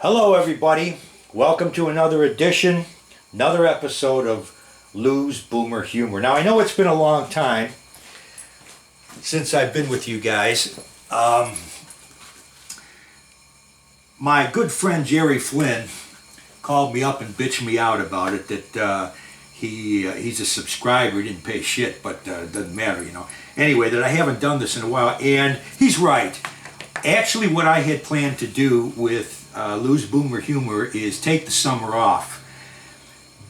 Hello, everybody. Welcome to another edition, another episode of Lou's Boomer Humor. Now, I know it's been a long time since I've been with you guys. My good friend Jerry Flynn called me up and bitched me out about it that he's a subscriber. He didn't pay shit, but it doesn't matter, you know. Anyway, that I haven't done this in a while, and he's right. Actually, what I had planned to do with Lou's Boomer Humor is take the summer off.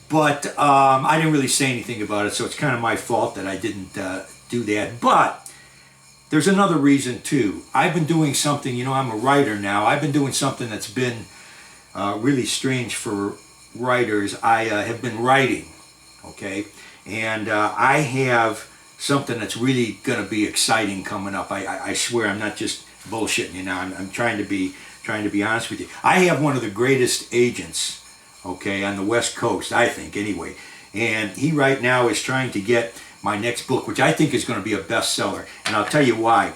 But I didn't really say anything about it, so it's kind of my fault that I didn't do that. But there's another reason too. I've been doing something, you know, I'm a writer now. I've been doing something that's been really strange for writers. I have been writing, okay? And I have something that's really going to be exciting coming up. I swear I'm not just bullshitting you now. I'm trying to be honest with you. I have one of the greatest agents, okay, on the West Coast, I think, anyway. And he right now is trying to get my next book, which I think is going to be a bestseller. And I'll tell you why.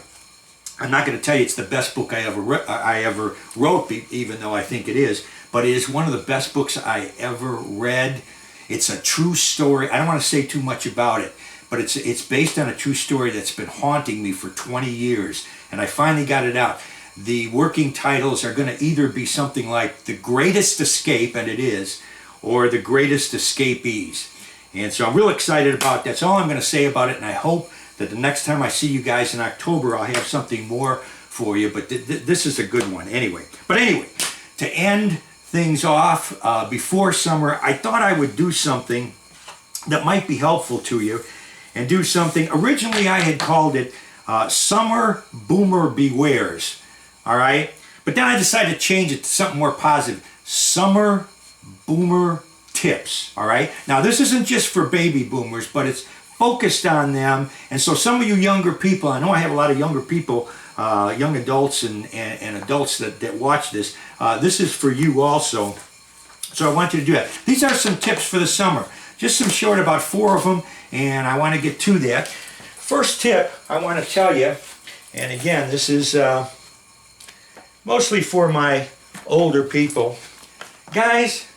I'm not going to tell you it's the best book I ever wrote, even though I think it is. But it is one of the best books I ever read. It's a true story. I don't want to say too much about it, but it's based on a true story that's been haunting me for 20 years. And I finally got it out. The working titles are going to either be something like The Greatest Escape, and it is, or The Greatest Escapees. And so I'm real excited about that. That's all I'm going to say about it, and I hope that the next time I see you guys in October, I'll have something more for you. But this is a good one anyway. But anyway, to end things off before summer, I thought I would do something that might be helpful to you, and do something. Originally, I had called it Summer Boomer Bewares. All right, but then I decided to change it to something more positive. Summer Boomer Tips. All right, now this isn't just for baby boomers, but it's focused on them. And so some of you younger people, I know I have a lot of younger people, young adults and adults that watch this. This is for you also. So I want you to do that. These are some tips for the summer. Just some short, about 4 of them, and I want to get to that. First tip I want to tell you, and again, this is mostly for my older people. Guys,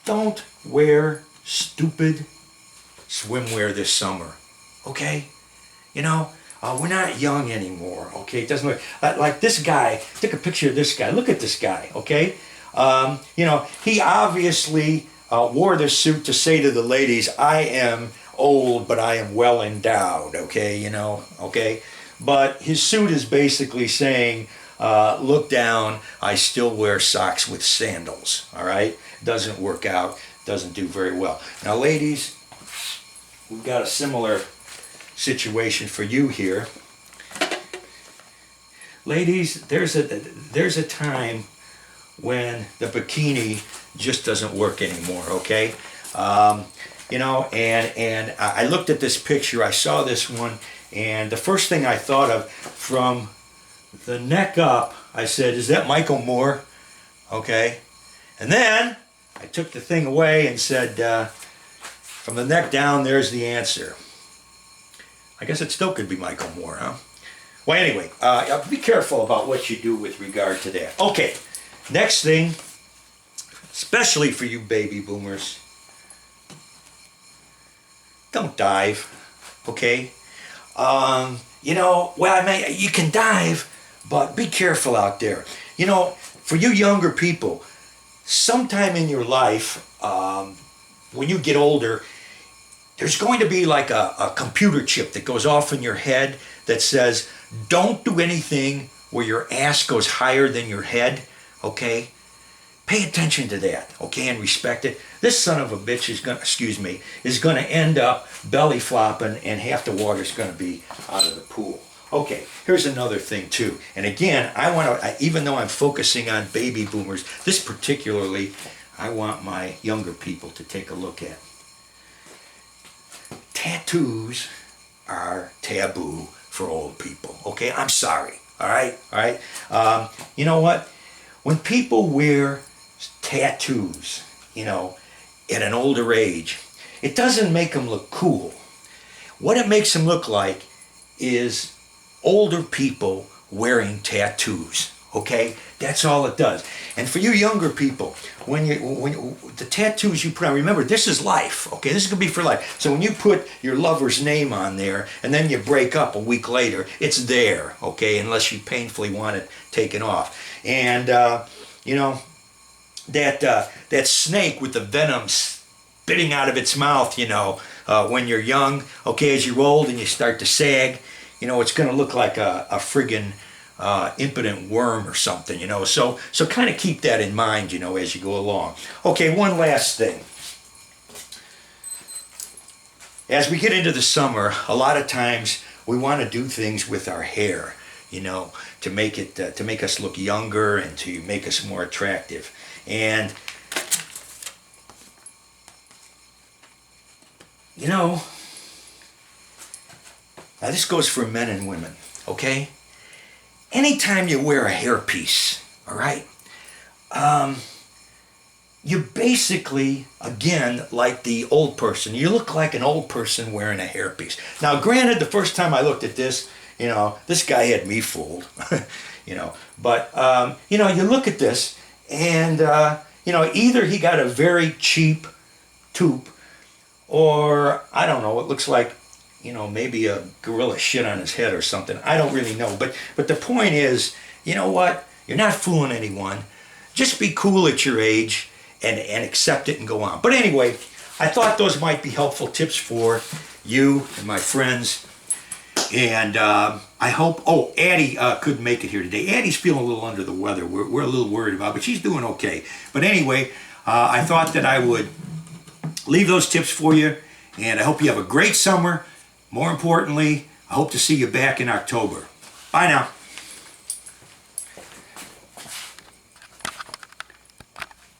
don't wear stupid swimwear this summer, okay? You know, we're not young anymore, okay? It doesn't look like this guy. Take a picture of this guy. Look at this guy, okay? You know, he obviously wore this suit to say to the ladies, I am old, but I am well endowed, okay? You know, okay? But his suit is basically saying, look down, I still wear socks with sandals, all right? Doesn't work out, doesn't do very well. Now, ladies, we've got a similar situation for you here. Ladies, there's a time when the bikini just doesn't work anymore, okay? You know, and I looked at this picture, I saw this one, and the first thing I thought of, from the neck up, I said, is that Michael Moore? Okay. And then I took the thing away and said, from the neck down, there's the answer. I guess it still could be Michael Moore, huh? Well, anyway, be careful about what you do with regard to that. Okay, next thing, especially for you baby boomers, don't dive, okay? You know, well, I mean, you can dive, but be careful out there. You know, for you younger people, sometime in your life, when you get older, there's going to be like a computer chip that goes off in your head that says, don't do anything where your ass goes higher than your head, okay? Pay attention to that, okay, and respect it. This son of a bitch is gonna end up belly flopping, and half the water's gonna be out of the pool. Okay, here's another thing too. And again, even though I'm focusing on baby boomers, this particularly, I want my younger people to take a look at. Tattoos are taboo for old people, okay? I'm sorry, all right? You know what? When people wear tattoos, you know, at an older age, it doesn't make them look cool. What it makes them look like is older people wearing tattoos, Okay, that's all it does. And for you younger people, the tattoos you put on, remember this is life. Okay, this is gonna be for life. So when you put your lover's name on there and then you break up a week later, it's there. Okay, unless you painfully want it taken off. And you know that snake with the venom spitting out of its mouth. When you're young. Okay, as you're old and you start to sag, it's gonna look like a friggin' impotent worm or something, so kind of keep that in mind, as you go along. Okay, one last thing. As we get into the summer, a lot of times we want to do things with our hair, to make us look younger and to make us more attractive. And now this goes for men and women, okay? Anytime you wear a hairpiece, all right, you basically, again, like the old person. You look like an old person wearing a hairpiece. Now, granted, the first time I looked at this, this guy had me fooled, But, you look at this and, either he got a very cheap tube or, I don't know, it looks like, maybe a gorilla shit on his head or something. I don't really know. But the point is, you know what? You're not fooling anyone. Just be cool at your age and accept it and go on. But anyway, I thought those might be helpful tips for you and my friends. And I hope, Addie couldn't make it here today. Addie's feeling a little under the weather. We're a little worried about it, but she's doing okay. But anyway, I thought that I would leave those tips for you. And I hope you have a great summer. More importantly, I hope to see you back in October. Bye now.